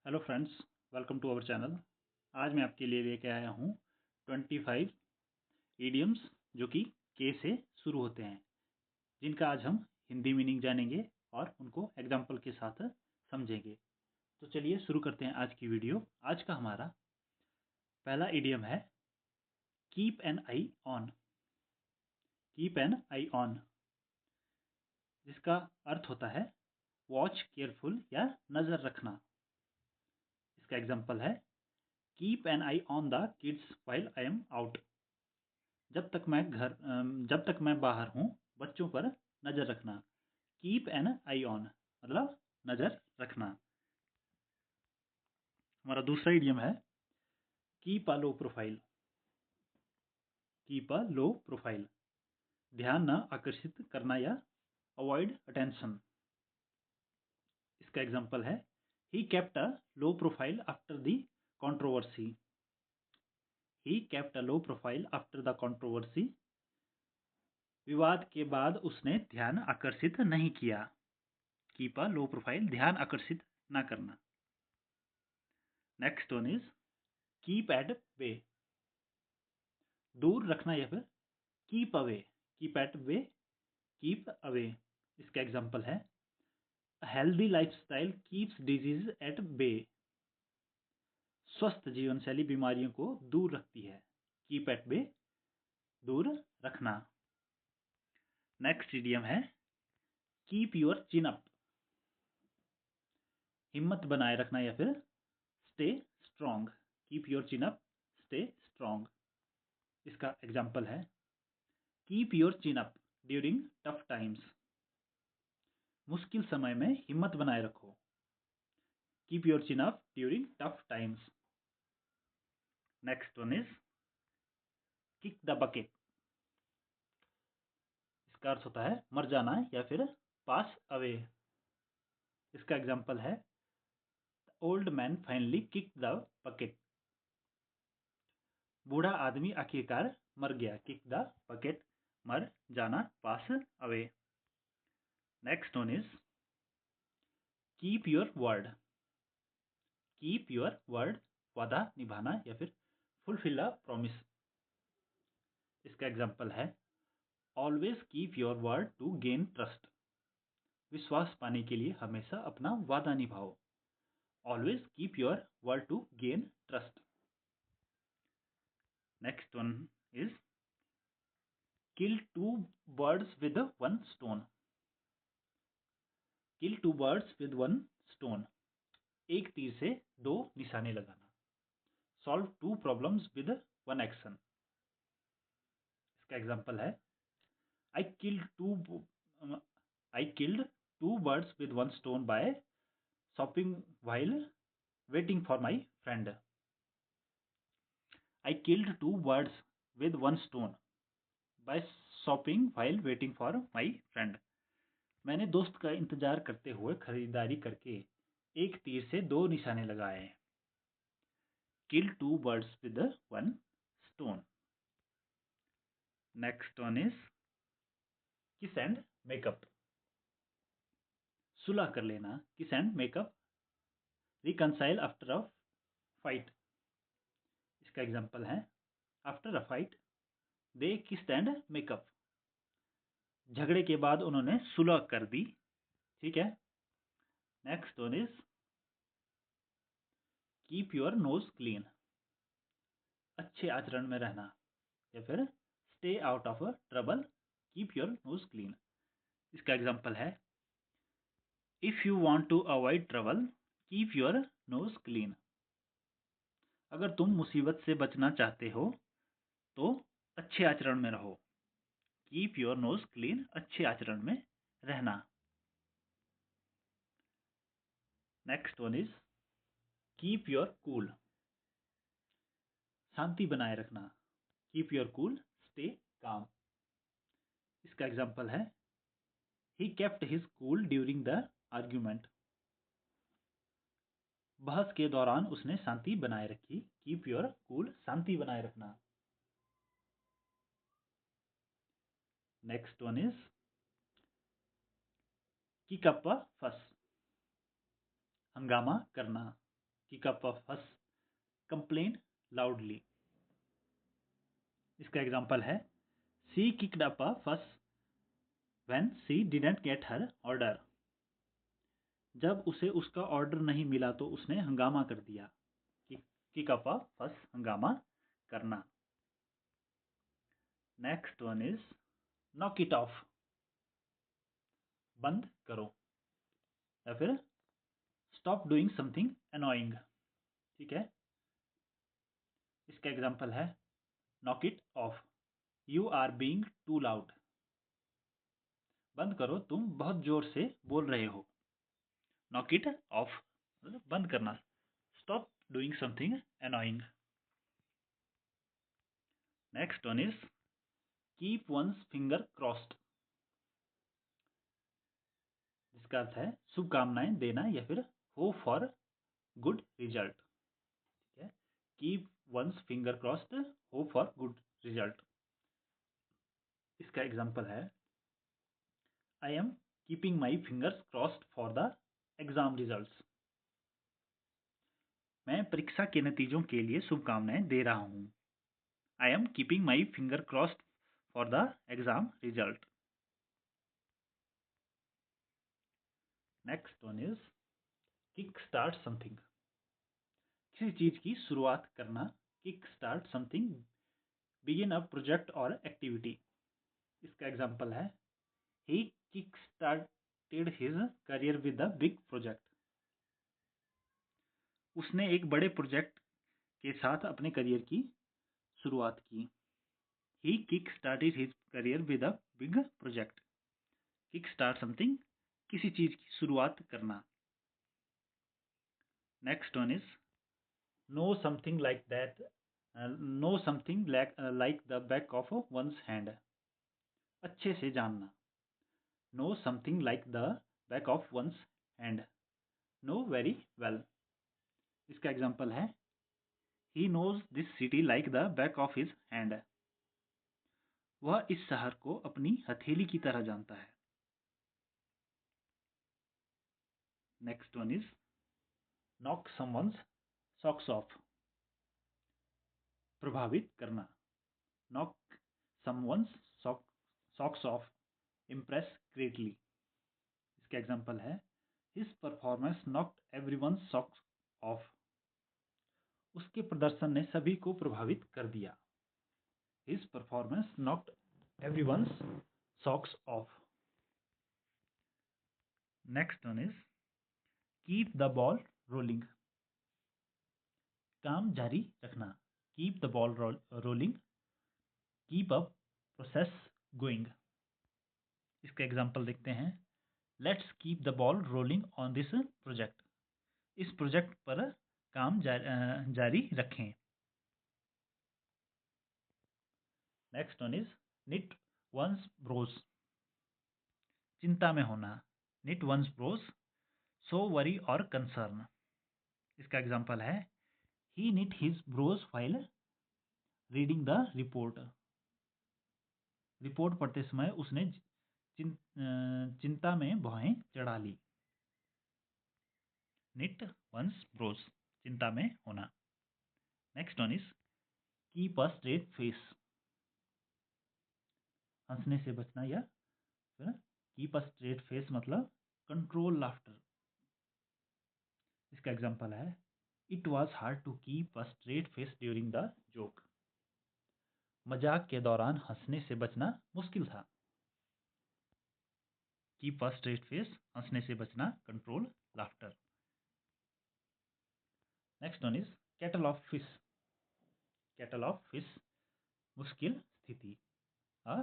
Hello friends, welcome to our channel. आज मैं आपके लिए लेके आया हूँ 25 इडियम्स जो कि के से शुरू होते हैं, जिनका आज हम हिंदी मीनिंग जानेंगे और उनको एग्जाम्पल के साथ समझेंगे। तो चलिए शुरू करते हैं आज की वीडियो। आज का हमारा पहला इडियम है keep an I on. Keep an I on, जिसका अर्थ होता है वॉच केयरफुल या नज़र रखना। इसका एग्जाम्पल है keep an I on the kids while I am out. जब तक मैं बाहर हूँ, बच्चों पर नज़र रखना। कीप एन आई ऑन मतलब नज़र रखना। हमारा दूसरा इडियम है keep a low profile. Keep a low profile, ध्यान न आकर्षित करना या अवॉइड अटेंशन। इसका एग्जाम्पल है he kept a low profile after the controversy. He kept a low profile after the controversy, विवाद के बाद उसने ध्यान आकर्षित नहीं किया। कीप अ लो प्रोफाइल, ध्यान आकर्षित ना करना। Next one is keep at bay, दूर रखना या फिर keep away. Keep at bay, keep away. इसका एग्जाम्पल है healthy lifestyle keeps disease at bay. स्वस्थ जीवन शैली बीमारियों को दूर रखती है। कीप एट बे, दूर रखना। नेक्स्ट इडियम है कीप योर चिन अप, हिम्मत बनाए रखना या फिर stay strong. Keep your chin up, stay strong. इसका एग्जाम्पल है keep your chin up during tough times. मुश्किल समय में हिम्मत बनाए रखो। Keep your chin up during tough times. Next one is kick the bucket. इसका अर्थ होता है मर जाना या फिर पास अवे। इसका एग्जाम्पल है old man finally kick the bucket. बूढ़ा आदमी आखिरकार मर गया। किक द बकेट, मर जाना, pass away. Next one is keep your word. Keep your word, वादा निभाना या फिर फुलफिल अ प्रॉमिस। इसका एग्जाम्पल है always keep your word to gain trust. विश्वास पाने के लिए हमेशा अपना वादा निभाओ। Always keep your word to gain trust. Next one is kill two birds with one stone. Kill two birds with one stone, एक तीर से दो निशाने लगाना। Solve to problems with one action. इसका एग्जाम्पल है I killed two birds with one stone by shopping while waiting for my friend. I killed two birds with one stone by shopping while waiting for my friend. मैंने दोस्त का इंतजार करते हुए खरीदारी करके एक तीर से दो निशाने लगाए। Kill two birds with one stone. Next one is kiss and make up. सुलह कर लेना, kiss and make up. Reconcile after a fight. इसका एग्जाम्पल है after a fight they kissed and makeup. झगड़े के बाद उन्होंने सुलह कर दी। ठीक है। Next one is keep your nose clean, अच्छे आचरण में रहना या फिर stay out of trouble. Keep your nose clean. इसका एग्जाम्पल है if you want to avoid trouble keep your nose clean. अगर तुम मुसीबत से बचना चाहते हो तो अच्छे आचरण में रहो। कीप योर नोज क्लीन, अच्छे आचरण में रहना। Next one is keep your cool, शांति बनाए रखना। Keep your cool, stay calm. इसका एग्जाम्पल है he kept his cool during the argument. बहस के दौरान उसने शांति बनाए रखी। कीप योर कूल, शांति बनाए रखना। Next one is kick up अ फस, हंगामा करना। किक अप अ फस, कंप्लेन लाउडली। इसका एग्जाम्पल है शी किक्ड अप अ फस when she didn't get her order. जब उसे उसका ऑर्डर नहीं मिला तो उसने हंगामा कर दिया। किक अप अ फस, हंगामा करना। Next one is knock it of, बंद करो, या फिर स्टॉप डूइंग समथिंग अनोइंग। ठीक है, इसका एग्जाम्पल है knock it off, you are being too loud. बंद करो, तुम बहुत जोर से बोल रहे हो। नॉक इट ऑफ मतलब बंद करना। Stop doing something annoying. Next one is keep once finger crossed, जिसका अर्थ है शुभकामनाएं देना या फिर होप फॉर गुड रिजल्ट। ठीक है, keep once finger crossed, hope for good result. इसका एग्जाम्पल है आई am keeping my fingers crossed for the exam results. मैं परीक्षा के नतीजों के लिए शुभकामनाएं दे रहा हूं। I am keeping my finger crossed for the exam result. Next one is kick start something, किसी चीज की शुरुआत करना। Kick start something, begin a project or activity. इसका एग्जाम्पल है he kick started his career with a big project. उसने एक बड़े प्रोजेक्ट के साथ अपने करियर की शुरुआत की। He kick started his career with a big project. Kick start something, किसी चीज की शुरुआत करना। Next one is know something like that, know something like the back of one's hand. अच्छे से जानना। Know something like the back of one's hand, know very well. इसका example है he knows this city like the back of his hand. वह इस शहर को अपनी हथेली की तरह जानता है। Next one is knock someone's socks of, प्रभावित करना। Knock someone's socks of, impress greatly. इसका एग्जाम्पल है his performance knocked everyone's socks of. उसके प्रदर्शन ने सभी को प्रभावित कर दिया। His performance knocked everyone's socks of. Next one is keep the ball rolling, काम जारी रखना। Keep the ball rolling, keep up process going. इसका एग्जाम्पल देखते हैं let's keep the ball rolling on this project. इस प्रोजेक्ट पर काम जारी रखें। Next one is knit one's brows, चिंता में होना। Knit one's brows, so worry or concern. इसका एग्जाम्पल है he knit his brows while reading the report. Report पढ़ते समय उसने चिंता में भौहें चढ़ा ली। निट वंस ब्रोस, चिंता में होना। Next one is keep a straight face, हंसने से बचना। या फिर कीप अ स्ट्रेट फेस मतलब कंट्रोल लाफ्टर। इसका एग्जाम्पल है it was hard to keep a straight face during the joke. मजाक के दौरान हंसने से बचना मुश्किल था। कीप अ स्ट्रेट फेस, हंसने से बचना, control laughter. Next one is cattle of fish. Cattle of fish, मुश्किल स्थिति, अ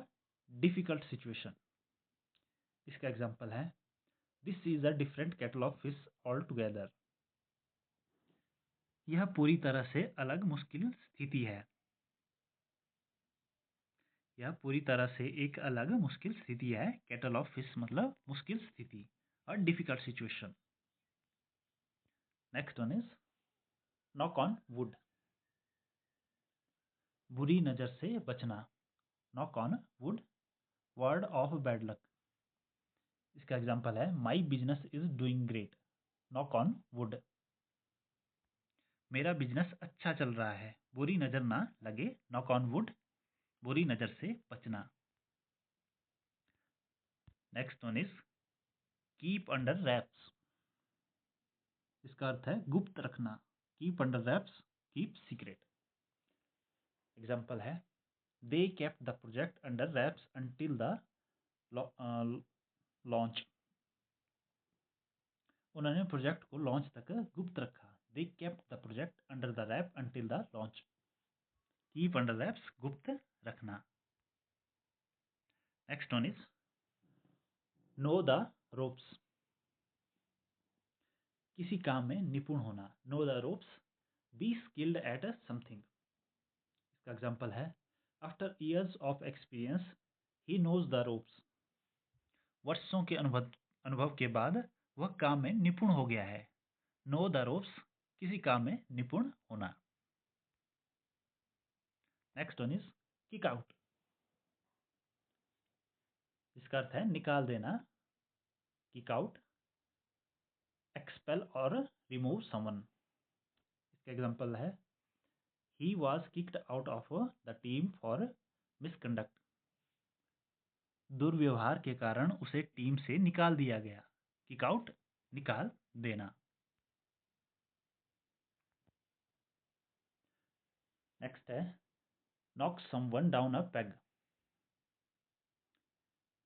डिफिकल्ट सिचुएशन। इसका एग्जाम्पल है this is a different cattle of fish all together. यह पूरी तरह से अलग मुश्किल स्थिति है। यह पूरी तरह से एक अलग मुश्किल स्थिति है। कैटल ऑफ फिश मतलब मुश्किल स्थिति और difficult situation. Next one is knock on would, बुरी नजर से बचना। Knock on would, word of bad luck. इसका एग्जाम्पल है my business is doing great, knock on would. मेरा बिजनेस अच्छा चल रहा है, बुरी नज़र ना लगे, नॉक ऑन वुड, बुरी नज़र से बचना। Next one is keep under wraps. इसका अर्थ है गुप्त रखना। Keep under wraps, keep secret. Example है, they kept the project under wraps until the launch. उन्होंने प्रोजेक्ट को लॉन्च तक गुप्त रखा। They kept the project under the wrap until the launch. Keep under wraps, गुप्त रखना। Next one is know the ropes. किसी काम में निपुण होना। Know the ropes, be skilled eight something. इसका एग्जाम्पल है, after years of experience he knows the ropes. वर्षों के अनुभव के बाद वह काम में निपुण हो गया है। नो द रोप्स, किसी काम में निपुण होना। Next one is kick out. इसका अर्थ है निकाल देना। किक आउट, एक्सपेल और रिमूव समवन। इसका एग्जाम्पल है, he was kicked out of the team for misconduct. दुर्व्यवहार के कारण उसे टीम से निकाल दिया गया। किक आउट, निकाल देना। नेक्स्ट है नॉक समवन डाउन अ पेग।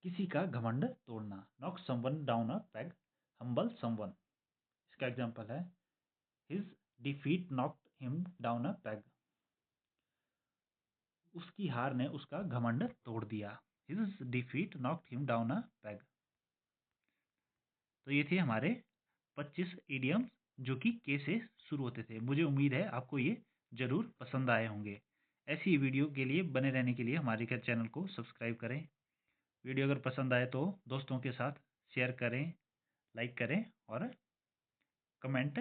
किसी का घमंड तोड़ना। नॉक समवन डाउन अ पेग, हम्बल समवन। इसका एग्जाम्पल है, his defeat knocked him down अ पेग। उसकी हार ने उसका घमंड तोड़ दिया। His defeat knocked him down अ पेग। तो ये थे हमारे 25 इडियम जो कि के से शुरू होते थे। मुझे उम्मीद है आपको ये जरूर पसंद आए होंगे। ऐसी वीडियो के लिए बने रहने के लिए हमारे चैनल को सब्सक्राइब करें। वीडियो अगर पसंद आए तो दोस्तों के साथ शेयर करें, लाइक करें और कमेंट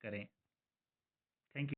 करें। Thank you.